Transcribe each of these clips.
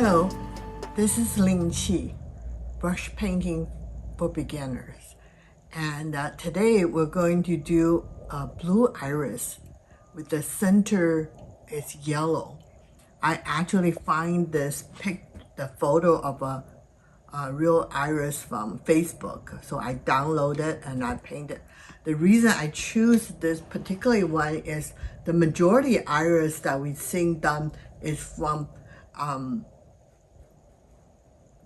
Hello, this is Ling Chi, brush painting for beginners. And today we're going to do a blue iris with the center is yellow. I actually find the photo of a real iris from Facebook. So I download it and I paint it. The reason I choose this particular one is the majority iris that we see done is from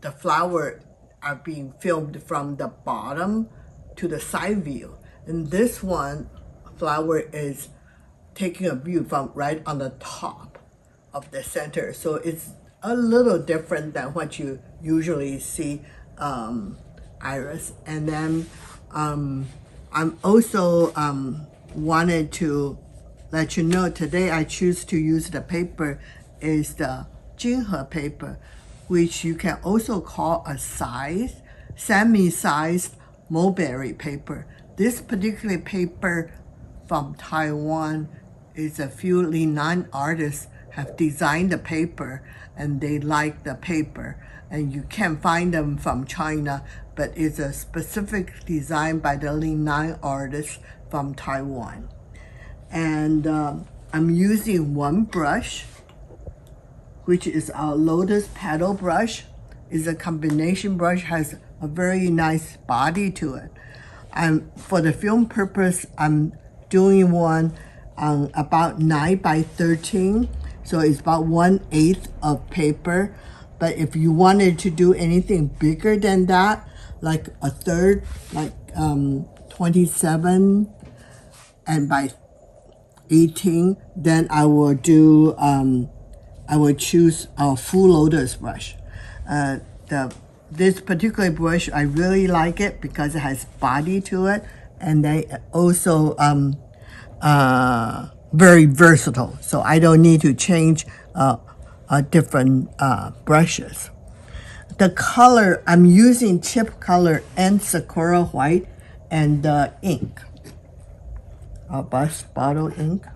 the flower are being filmed from the bottom to the side view. And this one flower is taking a view from right on the top of the center. So it's a little different than what you usually see iris. And then I'm also wanted to let you know today I choose to use the paper is the Jinhe paper, which you can also call a semi-sized mulberry paper. This particular paper from Taiwan is a few Linan artists have designed the paper and they like the paper. And you can find them from China, but it's a specific design by the Linan artists from Taiwan. And I'm using one brush, which is our Lotus Petal brush. It's a combination brush, has a very nice body to it. For the film purpose, I'm doing one about 9 by 13. So it's about 1/8 of paper. But if you wanted to do anything bigger than that, like a third, like 27 and by 18, then I will do I will choose a full lotus brush. This particular brush, I really like it because it has body to it, and they also very versatile. So I don't need to change different brushes. The color, I'm using chip color and Sakura White and ink, bus bottle ink.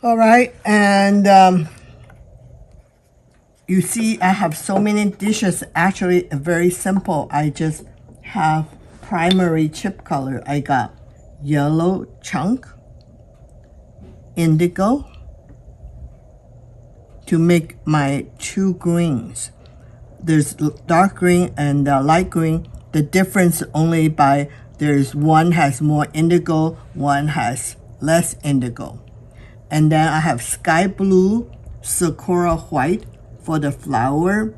All right, and you see I have so many dishes. Actually, very simple. I just have primary chip color. I got yellow chunk, indigo, to make my two greens. There's dark green and light green. The difference only by there's one has more indigo, one has less indigo. And then I have sky blue, Sakura White for the flower,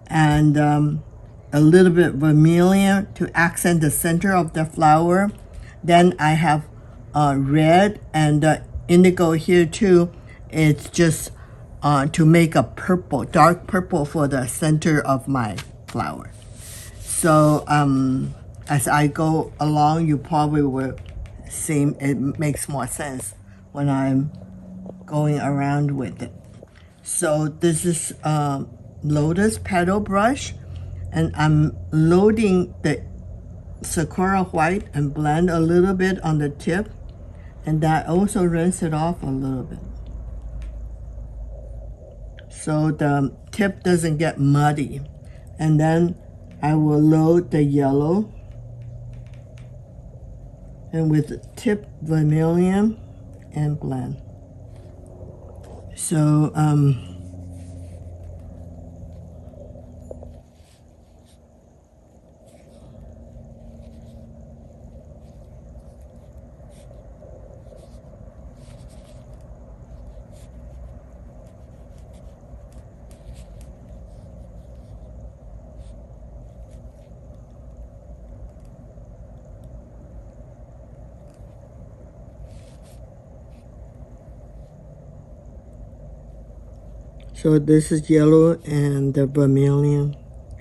and a little bit vermilion to accent the center of the flower. Then I have red and indigo here too. It's just to make a purple, dark purple for the center of my flower. So as I go along, you probably will see it makes more sense when I'm going around with it. So this is Lotus Petal brush, and I'm loading the Sakura White and blend a little bit on the tip, and that also rinse it off a little bit so the tip doesn't get muddy. And then I will load the yellow and with tip vermilion and blend. So So this is yellow and the vermilion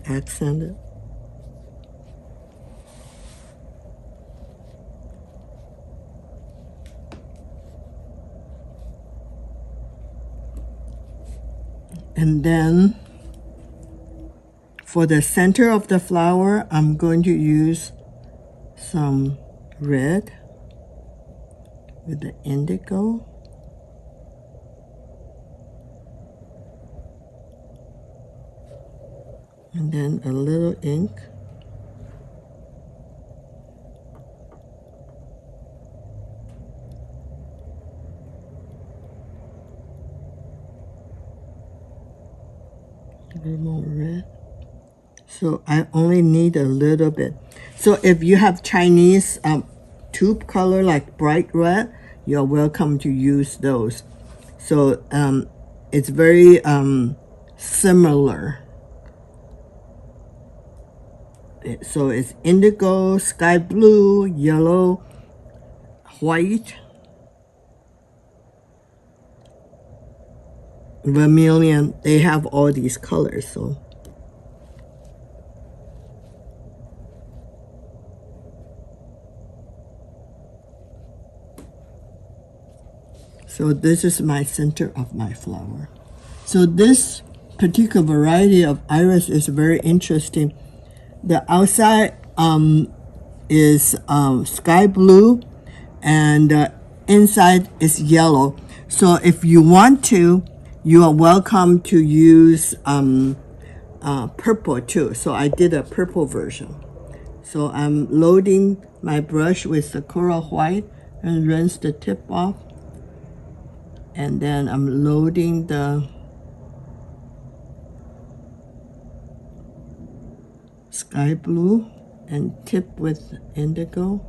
accented. And then for the center of the flower, I'm going to use some red with the indigo. And then a little ink. A little more red. So I only need a little bit. So if you have Chinese tube color like bright red, you're welcome to use those. So it's very similar. So it's indigo, sky blue, yellow, white, vermilion. They have all these colors. So this is my center of my flower. So this particular variety of iris is very interesting. The outside is sky blue, and inside is yellow. So if you want to, you are welcome to use purple too. So I did a purple version. So I'm loading my brush with Sakura White and rinse the tip off. And then I'm loading the sky blue and tip with indigo.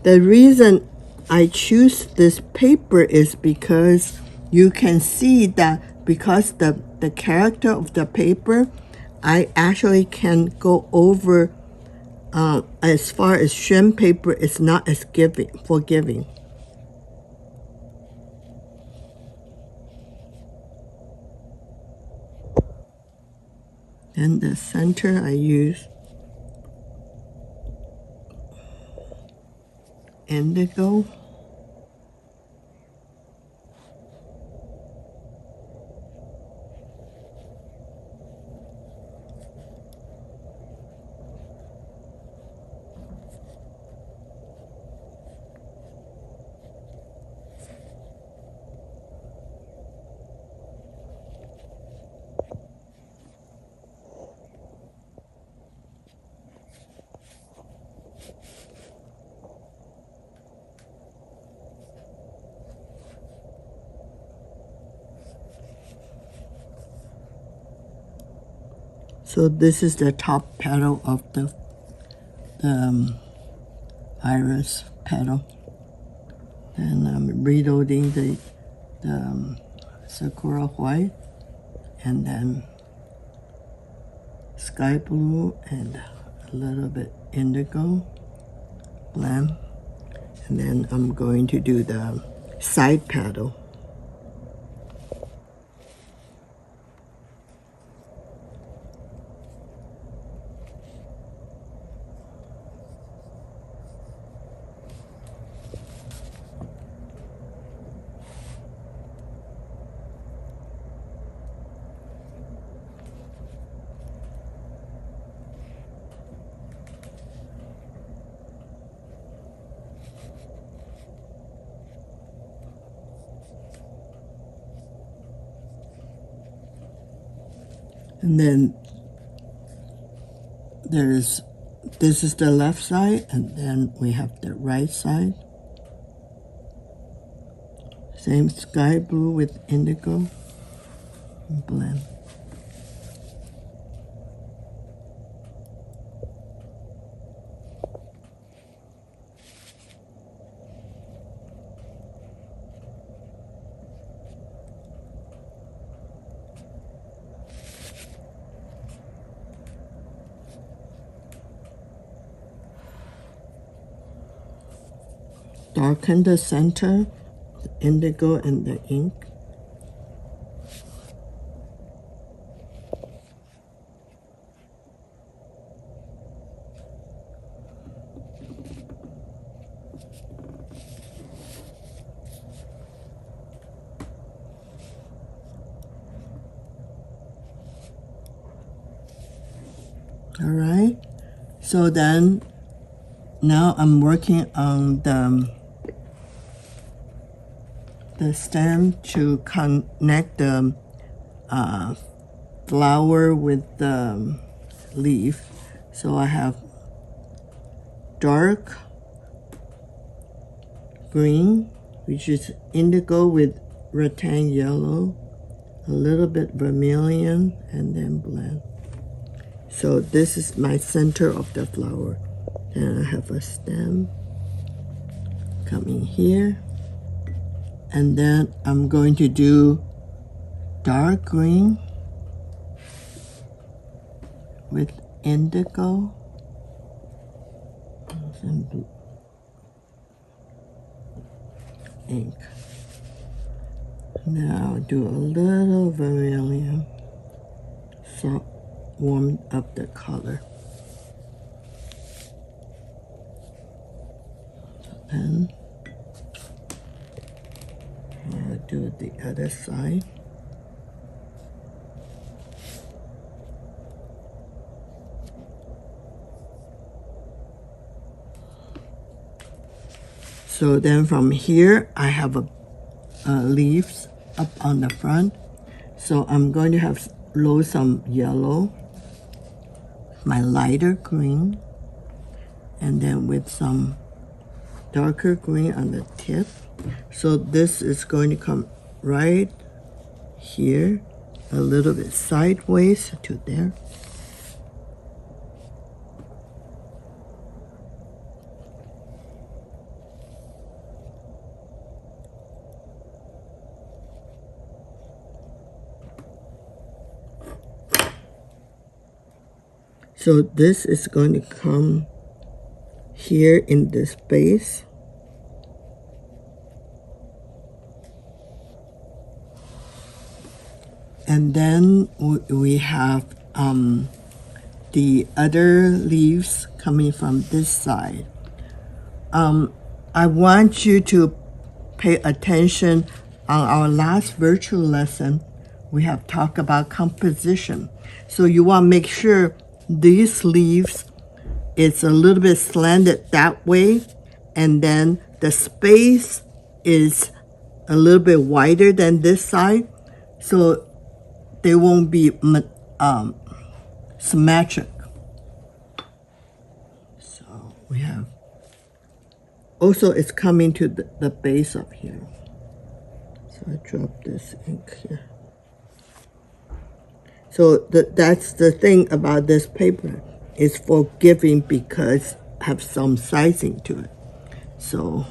The reason I choose this paper is because you can see that because the character of the paper, I actually can go over as far as shrimp paper, it's not as forgiving. And the center I use indigo. So this is the top petal of the iris petal. And I'm reloading the Sakura White, and then sky blue and a little bit indigo blend. And then I'm going to do the side petal. And then this is the left side, and then we have the right side. Same sky blue with indigo. Blend. Darken the center, the indigo and the ink. All right. So then now I'm working on the stem to connect the flower with the leaf. So I have dark green, which is indigo with rattan yellow, a little bit vermilion, and then blend. So this is my center of the flower. Then I have a stem coming here. And then I'm going to do dark green with indigo and blue ink. Now do a little vermilion, so warm up the color. Then I'll do the other side. So then from here, I have leaves up on the front. So I'm going to have some yellow, my lighter green, and then with some darker green on the tip. So this is going to come right here, a little bit sideways to there. So this is going to come here in this base. And then we have the other leaves coming from this side. I want you to pay attention. On our last virtual lesson, we have talked about composition. So you want to make sure these leaves, it's a little bit slanted that way, and then the space is a little bit wider than this side, so they won't be symmetric. So we have, also it's coming to the base of here. So I drop this ink here. So that's the thing about this paper. It's forgiving because I have some sizing to it. So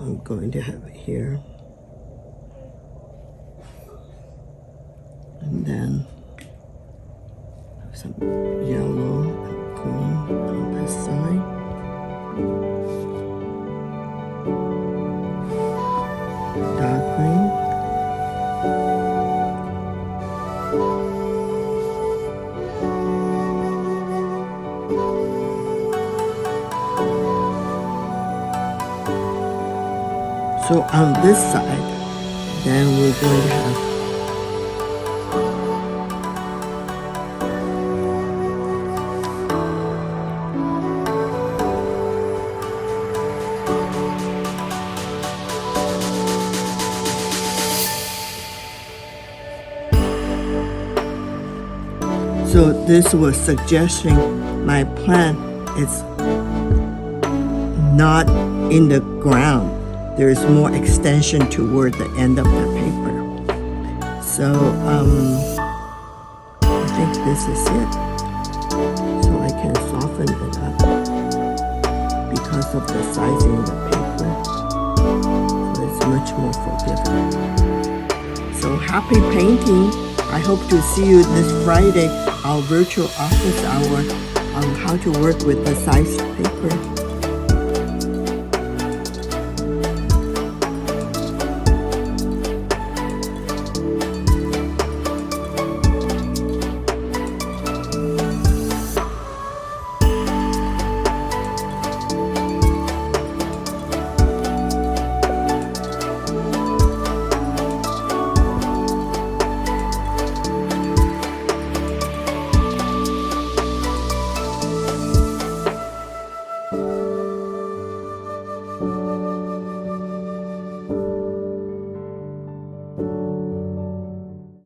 I'm going to have it here. And then have some yellow and green on this side. Dark green. So on this side, then we're going to have so this was suggesting my plant is not in the ground. There is more extension toward the end of the paper. So I think this is it. So I can soften it up because of the sizing of the paper. So it's much more forgiving. So happy painting. I hope to see you this Friday, our virtual office hour on how to work with the sized paper.